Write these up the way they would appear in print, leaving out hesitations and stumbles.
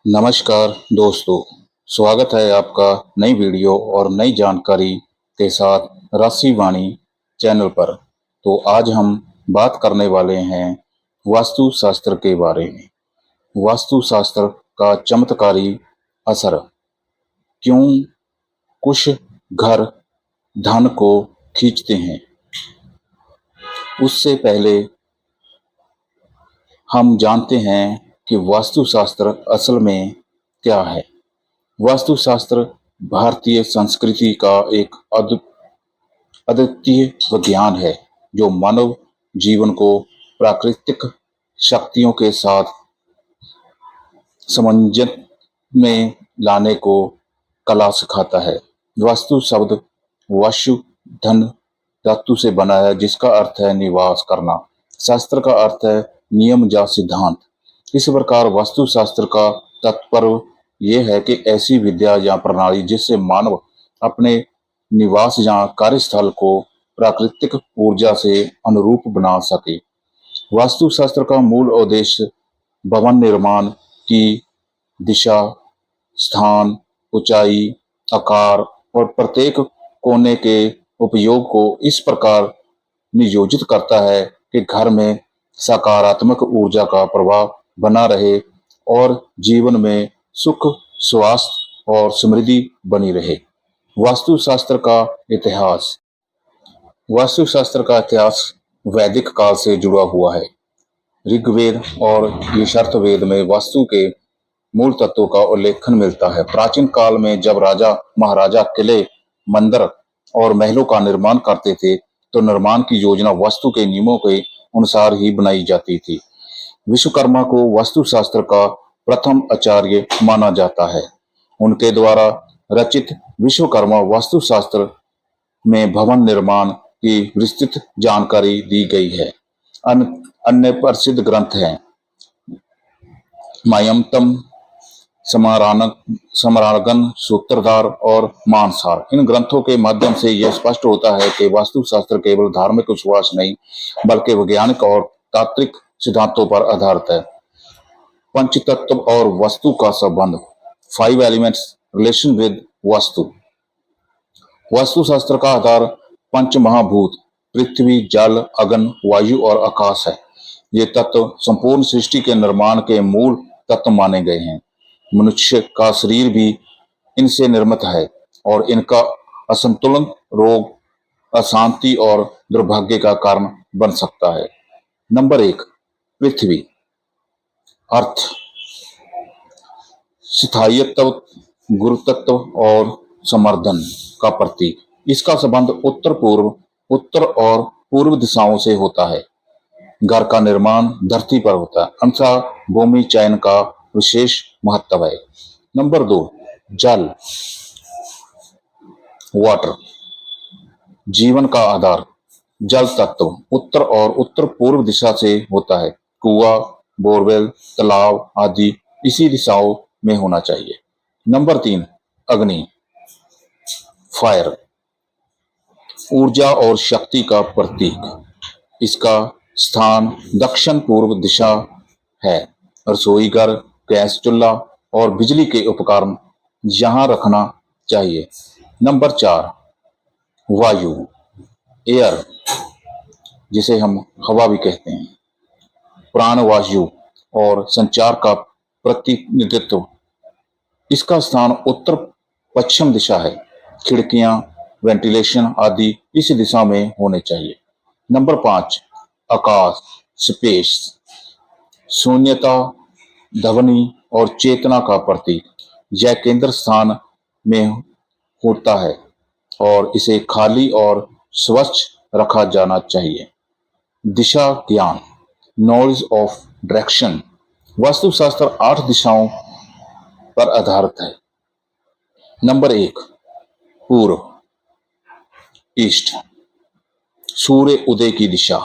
नमस्कार दोस्तों, स्वागत है आपका नई वीडियो और नई जानकारी के साथ राशिवाणी चैनल पर। तो आज हम बात करने वाले हैं वास्तु शास्त्र के बारे में। वास्तु शास्त्र का चमत्कारी असर, क्यों कुछ घर धन को खींचते हैं। उससे पहले हम जानते हैं कि वास्तु शास्त्र असल में क्या है। वास्तुशास्त्र भारतीय संस्कृति का एक अद्वितीय विज्ञान है जो मानव जीवन को प्राकृतिक शक्तियों के साथ सामंजस्य में लाने को कला सिखाता है। वास्तु शब्द वाशु धन धातु से बना है, जिसका अर्थ है निवास करना। शास्त्र का अर्थ है नियम या सिद्धांत। इस प्रकार वास्तुशास्त्र का तात्पर्य यह है कि ऐसी विद्या या प्रणाली जिससे मानव अपने निवास या कार्यस्थल को प्राकृतिक ऊर्जा से अनुरूप बना सके। वास्तुशास्त्र का मूल उद्देश्य भवन निर्माण की दिशा, स्थान, ऊंचाई, आकार और प्रत्येक कोने के उपयोग को इस प्रकार नियोजित करता है कि घर में सकारात्मक ऊर्जा का प्रवाह बना रहे और जीवन में सुख, स्वास्थ्य और समृद्धि बनी रहे। वास्तुशास्त्र का इतिहास। वास्तुशास्त्र का इतिहास वैदिक काल से जुड़ा हुआ है। ऋग्वेद और यजुर्वेद में वास्तु के मूल तत्वों का उल्लेख मिलता है। प्राचीन काल में जब राजा महाराजा किले, मंदिर और महलों का निर्माण करते थे, तो निर्माण की योजना वास्तु के नियमों के अनुसार ही बनाई जाती थी। विश्वकर्मा को वास्तुशास्त्र का प्रथम आचार्य माना जाता है। उनके द्वारा रचित विश्वकर्मा वास्तुशास्त्र में भवन निर्माण की विस्तृत जानकारी दी गई है। अन्य प्रसिद्ध ग्रंथ हैं मायमतम, समरांगन, सूत्रधार और मानसार। इन ग्रंथों के माध्यम से यह स्पष्ट होता है कि वास्तुशास्त्र केवल धार्मिक विश्वास नहीं, बल्कि वैज्ञानिक और तात्विक सिद्धांतों पर आधारित है। पंचतत्व और वास्तु का संबंध। 5 एलिमेंट्स रिलेशन विद वास्तु। वास्तुशास्त्र का आधार पंच महाभूत पृथ्वी, जल, अग्नि, वायु और आकाश है। ये तत्व संपूर्ण सृष्टि के निर्माण के मूल तत्व माने गए हैं। मनुष्य का शरीर भी इनसे निर्मित है और इनका असंतुलन रोग, अशांति और दुर्भाग्य का कारण बन सकता है। नंबर 1, पृथ्वी। अर्थ, स्थायित्व, गुरुत्व और समर्दन का प्रतीक। इसका संबंध उत्तर और पूर्व दिशाओं से होता है। घर का निर्माण धरती पर होता है, अंततः भूमि चयन का विशेष महत्व है। नंबर 2, जल, वाटर, जीवन का आधार। जल तत्व उत्तर और उत्तर पूर्व दिशा से होता है। कुआं, बोरवेल, तालाब आदि इसी दिशाओं में होना चाहिए। नंबर 3, अग्नि, फायर, ऊर्जा और शक्ति का प्रतीक। इसका स्थान दक्षिण पूर्व दिशा है। रसोई घर, गैस चूल्हा और बिजली के उपकरण यहाँ रखना चाहिए। नंबर 4, वायु, एयर, जिसे हम हवा भी कहते हैं, प्राणवायु और संचार का प्रतिनिधित्व। इसका स्थान उत्तर पश्चिम दिशा है। खिड़कियां, वेंटिलेशन आदि इस दिशा में होने चाहिए। नंबर 5, आकाश, स्पेस, शून्यता, ध्वनि और चेतना का प्रतीक। यह केंद्र स्थान में होता है और इसे खाली और स्वच्छ रखा जाना चाहिए। दिशा ज्ञान, नॉलेज ऑफ डायरेक्शन। वास्तुशास्त्र 8 दिशाओं पर आधारित है। नंबर 1, पूर्व, ईस्ट, सूर्य उदय की दिशा।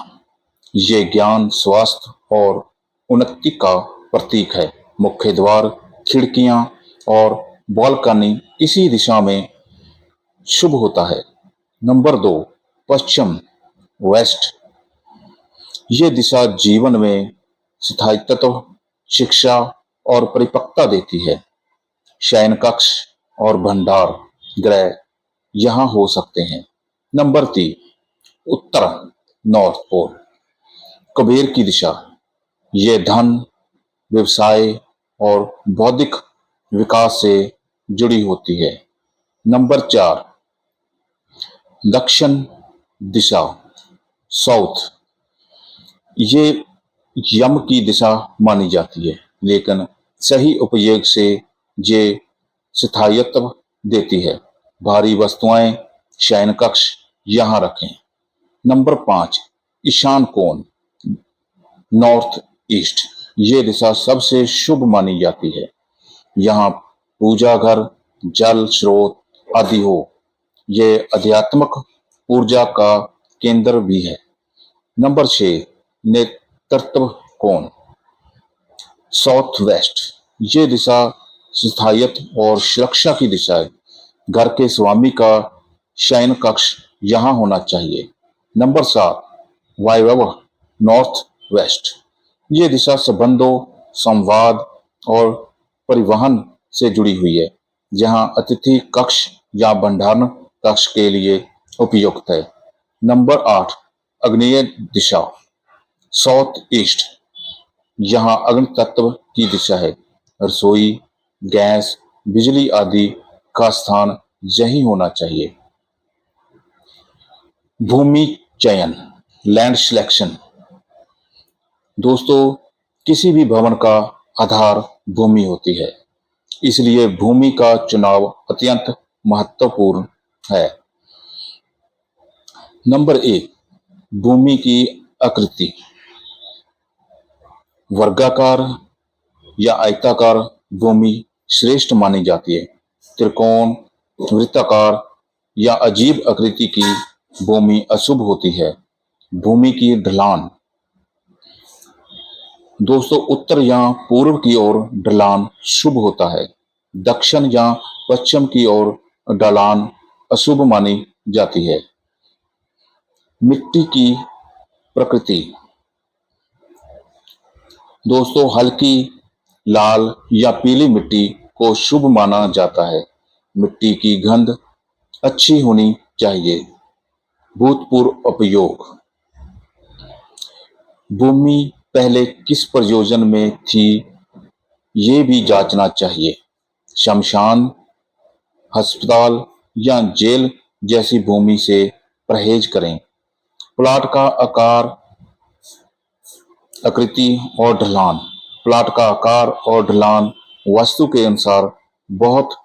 ये ज्ञान, स्वास्थ्य और उन्नति का प्रतीक है। मुख्य द्वार, खिड़कियां और बालकनी इसी दिशा में शुभ होता है। नंबर 2, पश्चिम, वेस्ट। ये दिशा जीवन में स्थायित्व, शिक्षा और परिपक्वता देती है। शयन कक्ष और भंडार गृह यहाँ हो सकते हैं। नंबर 3, उत्तर नॉर्थ पोल, कुबेर की दिशा। ये धन, व्यवसाय और बौद्धिक विकास से जुड़ी होती है। नंबर 4, दक्षिण दिशा, साउथ। ये यम की दिशा मानी जाती है, लेकिन सही उपयोग से ये स्थायित्व देती है। भारी वस्तुएं, शयन कक्ष यहाँ रखें। नंबर 5, ईशान कोण, नॉर्थ ईस्ट। ये दिशा सबसे शुभ मानी जाती है। यहाँ पूजा घर, जल स्रोत आदि हो। ये आध्यात्मिक ऊर्जा का केंद्र भी है। नंबर 6, नेतृत्व कोण, साउथ वेस्ट। ये दिशा स्थायित्व और सुरक्षा की दिशा है। घर के स्वामी का शयन कक्ष यहाँ होना चाहिए। नंबर 7, वायव्य नॉर्थ वेस्ट। ये दिशा संबंधों, संवाद और परिवहन से जुड़ी हुई है। जहाँ अतिथि कक्ष या भंडारण कक्ष के लिए उपयुक्त है। नंबर 8, आग्नेय दिशा, साउथ ईस्ट। यहाँ अग्नि तत्व की दिशा है। रसोई, गैस, बिजली आदि का स्थान यही होना चाहिए। भूमि चयन, लैंड सिलेक्शन। दोस्तों, किसी भी भवन का आधार भूमि होती है, इसलिए भूमि का चुनाव अत्यंत महत्वपूर्ण है। नंबर 1, भूमि की आकृति, वर्गाकार या आयताकार भूमि श्रेष्ठ मानी जाती है। त्रिकोण, वृत्ताकार या अजीब आकृति की भूमि अशुभ होती है। भूमि की ढलान, दोस्तों, उत्तर या पूर्व की ओर ढलान शुभ होता है। दक्षिण या पश्चिम की ओर ढलान अशुभ मानी जाती है। मिट्टी की प्रकृति, दोस्तों, हल्की लाल या पीली मिट्टी को शुभ माना जाता है। मिट्टी की गंध अच्छी होनी चाहिए। भूतपूर्व उपयोग, भूमि पहले किस प्रयोजन में थी ये भी जांचना चाहिए। शमशान, अस्पताल या जेल जैसी भूमि से परहेज करें। प्लाट का आकार, आकृति और ढलान, प्लाट का आकार और ढलान वास्तु के अनुसार बहुत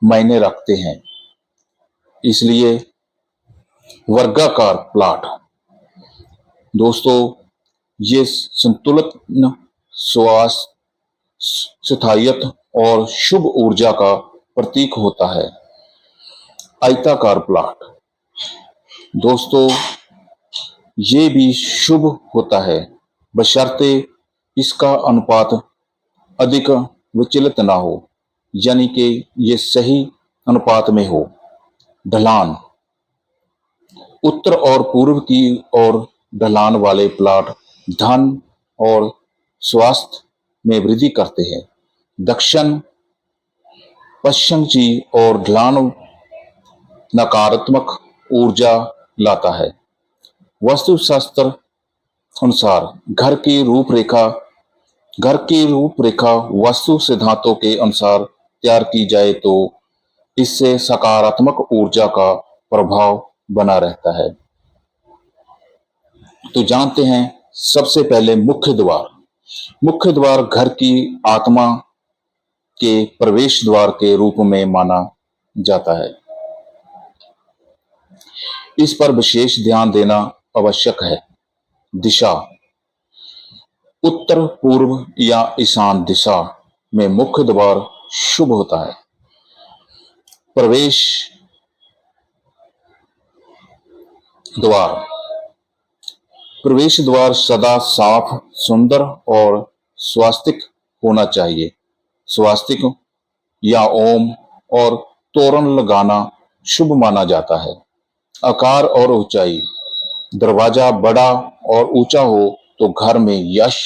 मायने रखते हैं। इसलिए वर्गाकार प्लाट, दोस्तों, ये संतुलित, स्वास्थ्य, स्थायित्व और शुभ ऊर्जा का प्रतीक होता है। आयताकार प्लाट, दोस्तों, ये भी शुभ होता है, बशर्ते इसका अनुपात अधिक विचलित ना हो, यानी कि ये सही अनुपात में हो। ढलान, उत्तर और पूर्व की ओर ढलान वाले प्लाट धन और स्वास्थ्य में वृद्धि करते हैं। दक्षिण पश्चिम की ओर ढलान नकारात्मक ऊर्जा लाता है। वास्तुशास्त्र अनुसार घर की रूपरेखा वास्तु सिद्धांतों के अनुसार तैयार की जाए तो इससे सकारात्मक ऊर्जा का प्रभाव बना रहता है। तो जानते हैं सबसे पहले मुख्य द्वार। मुख्य द्वार घर की आत्मा के प्रवेश द्वार के रूप में माना जाता है। इस पर विशेष ध्यान देना आवश्यक है। दिशा, उत्तर, पूर्व या ईशान दिशा में मुख्य द्वार शुभ होता है। प्रवेश द्वार, प्रवेश द्वार सदा साफ, सुंदर और स्वास्तिक होना चाहिए। स्वास्तिक या ओम और तोरण लगाना शुभ माना जाता है। आकार और ऊंचाई, दरवाजा बड़ा और ऊंचा हो तो घर में यश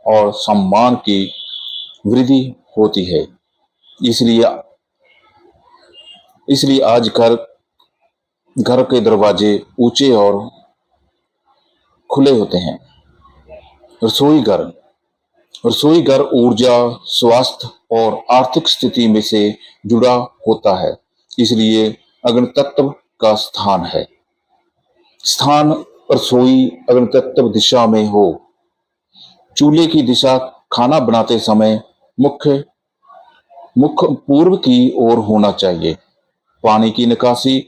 और सम्मान की वृद्धि होती है। इसलिए इसलिए आज घर घर के दरवाजे ऊंचे और खुले होते हैं। रसोई घर रसोई घर ऊर्जा, स्वास्थ्य और आर्थिक स्थिति में से जुड़ा होता है, इसलिए अग्नितत्व का स्थान है। स्थान रसोई अग्नितत्व दिशा में हो। चूल्हे की दिशा खाना बनाते समय मुख्य मुख पूर्व की ओर होना चाहिए। पानी की निकासी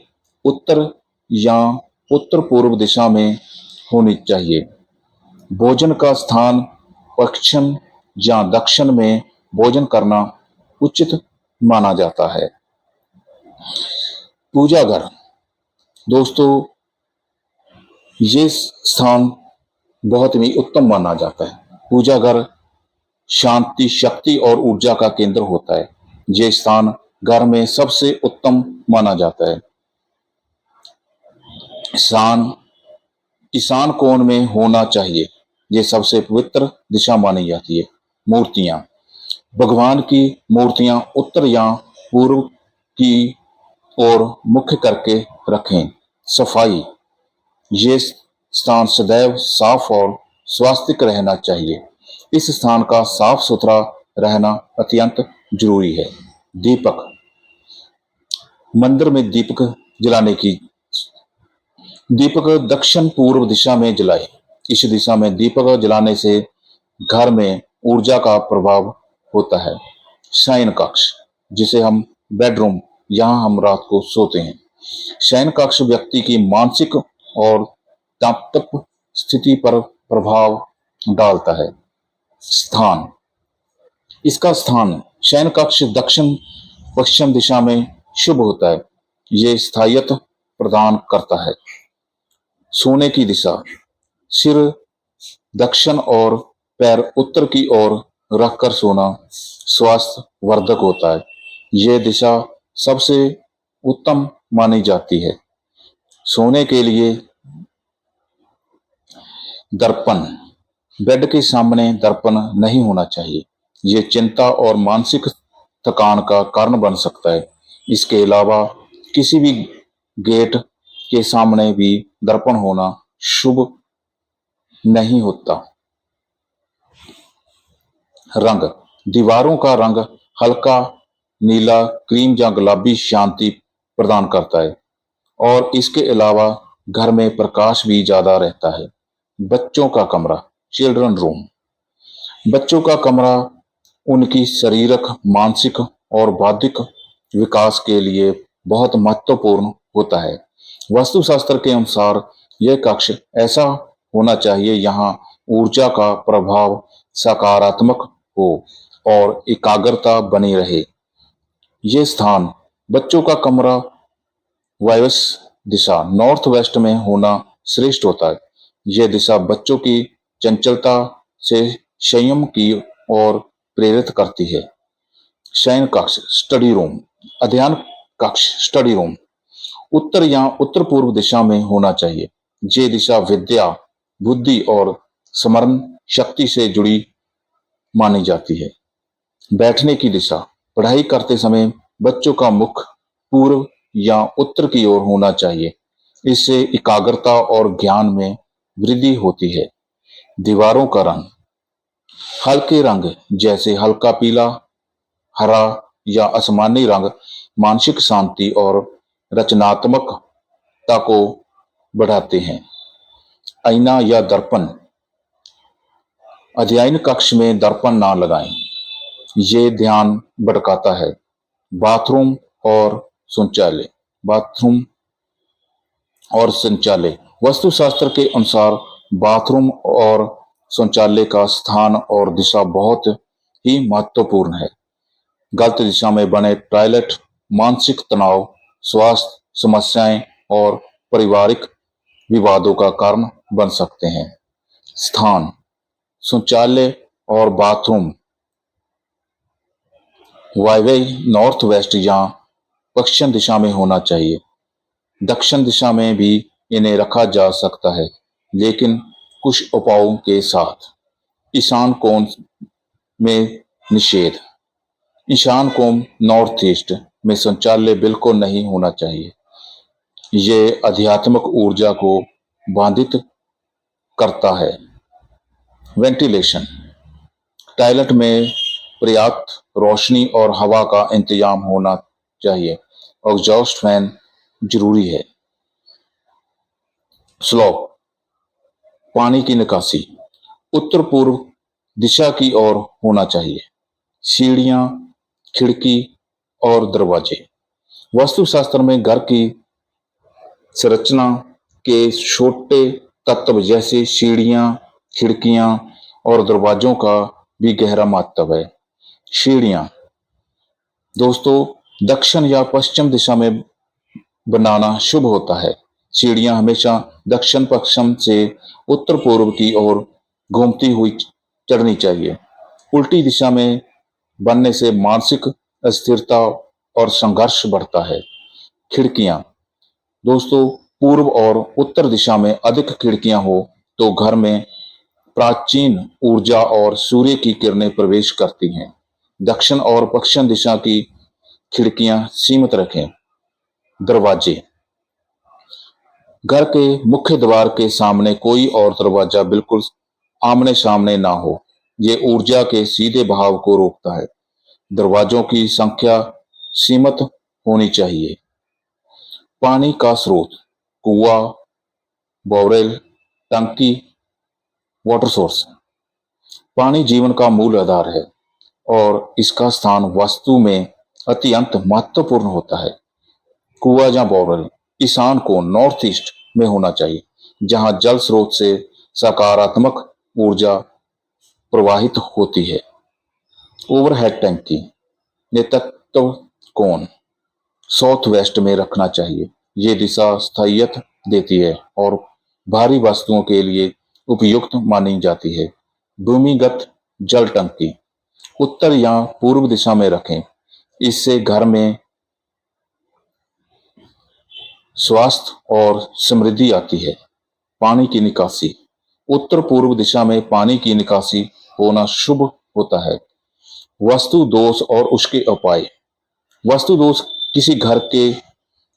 उत्तर या उत्तर पूर्व दिशा में होनी चाहिए। भोजन का स्थान पश्चिम या दक्षिण में भोजन करना उचित माना जाता है। पूजा घर दोस्तों, ये स्थान बहुत ही उत्तम माना जाता है। पूजा घर शांति, शक्ति और ऊर्जा का केंद्र होता है। ये स्थान घर में सबसे उत्तम माना जाता है। ईशान ईशान कोण में होना चाहिए। ये सबसे पवित्र दिशा मानी जाती है। मूर्तियां भगवान की मूर्तियां उत्तर या पूर्व की ओर मुख करके रखें। सफाई ये स्थान सदैव साफ और स्वास्थ्य रहना चाहिए। इस स्थान का साफ सुथरा रहना अत्यंत जरूरी है। दीपक मंदिर में दीपक दक्षिण पूर्व दिशा में जलाए। इस दिशा में दीपक जलाने से घर में ऊर्जा का प्रभाव होता है। शयन कक्ष जिसे हम बेडरूम, यहाँ हम रात को सोते हैं। शयन कक्ष व्यक्ति की मानसिक और तात्विक स्थिति पर प्रभाव डालता है। स्थान इसका स्थान शयन कक्ष दक्षिण पश्चिम दिशा में शुभ होता है। ये स्थायित्व प्रदान करता है। सोने की दिशा सिर दक्षिण और पैर उत्तर की ओर रखकर सोना स्वास्थ्य वर्धक होता है। यह दिशा सबसे उत्तम मानी जाती है। सोने के लिए दर्पण बेड के सामने दर्पण नहीं होना चाहिए। ये चिंता और मानसिक थकान का कारण बन सकता है। इसके अलावा किसी भी गेट के सामने भी दर्पण होना शुभ नहीं होता। रंग दीवारों का रंग हल्का नीला, क्रीम या गुलाबी शांति प्रदान करता है और इसके अलावा घर में प्रकाश भी ज्यादा रहता है। बच्चों का कमरा चिल्ड्रन रूम बच्चों का कमरा उनकी शारीरिक, मानसिक और बौद्धिक विकास के लिए बहुत महत्वपूर्ण होता है। वास्तुशास्त्र के अनुसार यह कक्ष ऐसा होना चाहिए यहाँ ऊर्जा का प्रभाव सकारात्मक हो और एकाग्रता बनी रहे। ये स्थान बच्चों का कमरा वायव्य दिशा नॉर्थ वेस्ट में होना श्रेष्ठ होता है। यह दिशा बच्चों की चंचलता से संयम की ओर प्रेरित करती है। शयन कक्ष स्टडी रूम अध्ययन कक्ष स्टडी रूम उत्तर या उत्तर पूर्व दिशा में होना चाहिए। ये दिशा विद्या, बुद्धि और स्मरण शक्ति से जुड़ी मानी जाती है। बैठने की दिशा पढ़ाई करते समय बच्चों का मुख पूर्व या उत्तर की ओर होना चाहिए। इससे एकाग्रता और ज्ञान में वृद्धि होती है। दीवारों का रंग हल्के रंग जैसे हल्का पीला, हरा या आसमानी रंग मानसिक शांति और रचनात्मकता को बढ़ाते हैं। आईना या दर्पण अध्ययन कक्ष में दर्पण ना लगाएं। ये ध्यान भटकाता है। बाथरूम और शौचालय वास्तुशास्त्र के अनुसार बाथरूम और शौचालय का स्थान और दिशा बहुत ही महत्वपूर्ण है। गलत दिशा में बने टॉयलेट मानसिक तनाव, स्वास्थ्य समस्याएं और पारिवारिक विवादों का कारण बन सकते हैं। स्थान शौचालय और बाथरूम वायव्य, नॉर्थ वेस्ट या पश्चिम दिशा में होना चाहिए। दक्षिण दिशा में भी इन्हें रखा जा सकता है, लेकिन कुछ उपायों के साथ। ईशान कोण में निषेध। ईशान कोण नॉर्थ ईस्ट में शौचालय बिल्कुल नहीं होना चाहिए। ये आध्यात्मिक ऊर्जा को बाधित करता है। वेंटिलेशन। टॉयलेट में पर्याप्त रोशनी और हवा का इंतजाम होना चाहिए। एग्जॉस्ट फैन जरूरी है। स्लोप। पानी की निकासी उत्तर पूर्व दिशा की ओर होना चाहिए। सीढ़ियां, खिड़की और दरवाजे। वास्तुशास्त्र में घर की संरचना के छोटे तत्व जैसे सीढ़ियां, खिड़कियां और दरवाजों का भी गहरा महत्व है। सीढ़ियां दोस्तों दक्षिण या पश्चिम दिशा में बनाना शुभ होता है। सीढ़ियां हमेशा दक्षिण पश्चिम से उत्तर पूर्व की ओर घूमती हुई चढ़नी चाहिए। उल्टी दिशा में बनने से मानसिक अस्थिरता और संघर्ष बढ़ता है। खिड़कियां दोस्तों पूर्व और उत्तर दिशा में अधिक खिड़कियां हो तो घर में प्राचीन ऊर्जा और सूर्य की किरणें प्रवेश करती हैं। दक्षिण और पश्चिम दिशा की खिड़कियां सीमित रखें। दरवाजे घर के मुख्य द्वार के सामने कोई और दरवाजा बिल्कुल आमने सामने ना हो। ये ऊर्जा के सीधे बहाव को रोकता है। दरवाजों की संख्या सीमित होनी चाहिए। पानी का स्रोत कुआं, बोरवेल, टंकी, वाटर सोर्स। पानी जीवन का मूल आधार है और इसका स्थान वास्तु में अत्यंत महत्वपूर्ण होता है। कुआं या बोरवेल ईशान कोण नॉर्थ ईस्ट में होना चाहिए, जहां जल स्रोत से सकारात्मक ऊर्जा प्रवाहित होती है। ओवरहेड टंकी नेतृत्व कोण साउथ वेस्ट में रखना चाहिए। ये दिशा स्थायित्व देती है और भारी वस्तुओं के लिए उपयुक्त मानी जाती है। भूमिगत जल टंकी उत्तर या पूर्व दिशा में रखें। इससे घर में स्वास्थ्य और समृद्धि आती है। पानी की निकासी उत्तर पूर्व दिशा में पानी की निकासी होना शुभ होता है। वास्तु दोष और उसके उपाय। वास्तु दोष किसी घर के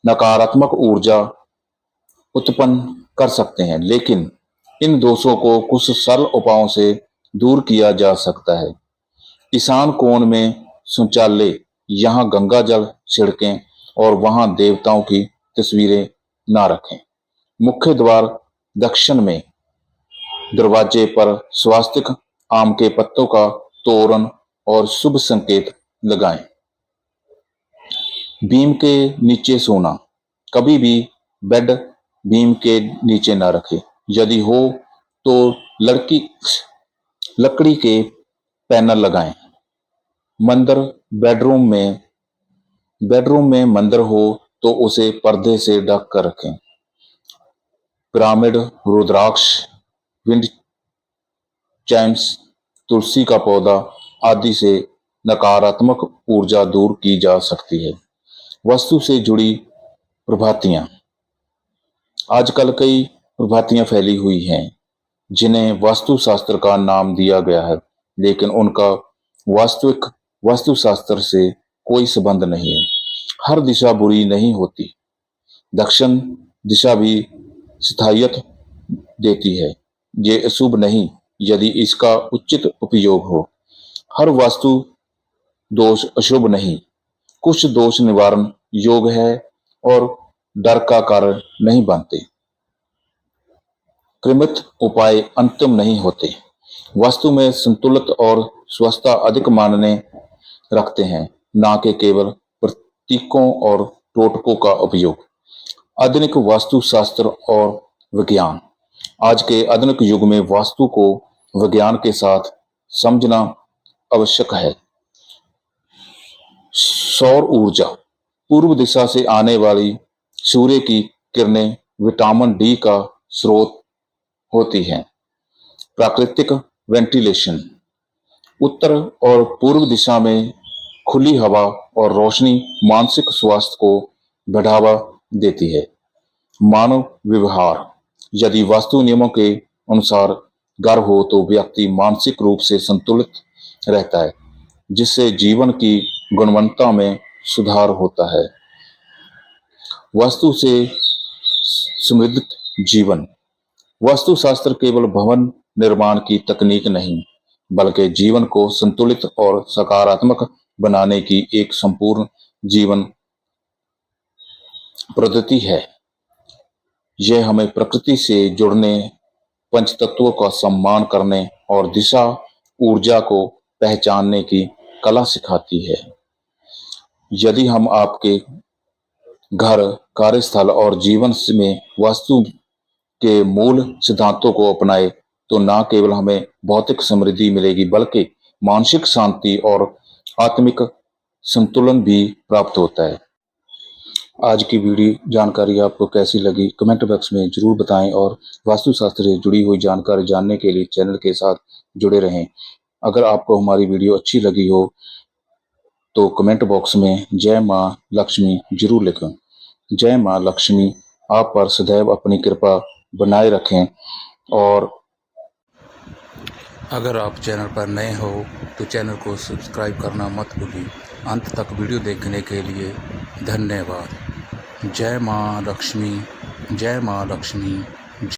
नकारात्मक ऊर्जा उत्पन्न कर सकते हैं, लेकिन इन दोषों को कुछ सरल उपायों से दूर किया जा सकता है। ईशान कोण में शौचालय यहाँ गंगा जल छिड़कें और वहां देवताओं की तस्वीरें ना रखें। मुख्य द्वार दक्षिण में दरवाजे पर स्वास्तिक, आम के पत्तों का तोरण और शुभ संकेत लगाएं। बीम के नीचे सोना कभी भी बेड बीम के नीचे ना रखें। यदि हो तो लकड़ी के पैनल लगाएं। मंदिर बेडरूम में मंदिर हो तो उसे पर्दे से ढक कर रखें। पिरामिड, रुद्राक्ष, विंड चाइम्स, तुलसी का पौधा आदि से नकारात्मक ऊर्जा दूर की जा सकती है। वास्तु से जुड़ी प्रभातियां आजकल कई प्रभातियां फैली हुई हैं जिन्हें वास्तुशास्त्र का नाम दिया गया है, लेकिन उनका वास्तविक वास्तुशास्त्र से कोई संबंध नहीं है। हर दिशा बुरी नहीं होती। दक्षिण दिशा भी स्थायित्व देती है। ये अशुभ नहीं यदि इसका उचित उपयोग हो। हर वास्तु दोष अशुभ नहीं। कुछ दोष निवारण योग है और डर का कारण नहीं बनते। कृमित उपाय अंतिम नहीं होते। वास्तु में संतुलित और स्वच्छता अधिक मायने रखते हैं, ना कि केवल प्रतीकों और टोटकों का उपयोग। आधुनिक वास्तुशास्त्र और विज्ञान आज के आधुनिक युग में वास्तु को विज्ञान के साथ समझना आवश्यक है। सौर ऊर्जा पूर्व दिशा से आने वाली सूर्य की किरणें विटामिन डी का स्रोत होती हैं। प्राकृतिक वेंटिलेशन उत्तर और पूर्व दिशा में खुली हवा और रोशनी मानसिक स्वास्थ्य को बढ़ावा देती है। मानव व्यवहार यदि वास्तु नियमों के अनुसार घर हो तो व्यक्ति मानसिक रूप से संतुलित रहता है। जिससे जीवन की गुणवत्ता में सुधार होता है। वास्तु से समृद्ध जीवन। वास्तुशास्त्र केवल भवन निर्माण की तकनीक नहीं, बल्कि जीवन को संतुलित और सकारात्मक बनाने की एक संपूर्ण जीवन पद्धति है। यह हमें प्रकृति से जुड़ने, पंचतत्वों का सम्मान करने और दिशा ऊर्जा को पहचानने की कला सिखाती है। यदि हम आपके घर, कार्यस्थल और जीवन में वास्तु के मूल सिद्धांतों को अपनाएं, तो न केवल हमें भौतिक समृद्धि मिलेगी, बल्कि मानसिक शांति और आत्मिक संतुलन भी प्राप्त होता है। आज की वीडियो जानकारी आपको कैसी लगी, कमेंट बॉक्स में जरूर बताएं और वास्तुशास्त्र से जुड़ी हुई जानकारी जानने के लिए चैनल के साथ जुड़े रहें। अगर आपको हमारी वीडियो अच्छी लगी हो तो कमेंट बॉक्स में जय मां लक्ष्मी जरूर लिखें। जय मां लक्ष्मी आप पर सदैव अपनी कृपा बनाए रखें। और अगर आप चैनल पर नए हो तो चैनल को सब्सक्राइब करना मत भूलिए। अंत तक वीडियो देखने के लिए धन्यवाद। जय मां लक्ष्मी, जय मां लक्ष्मी।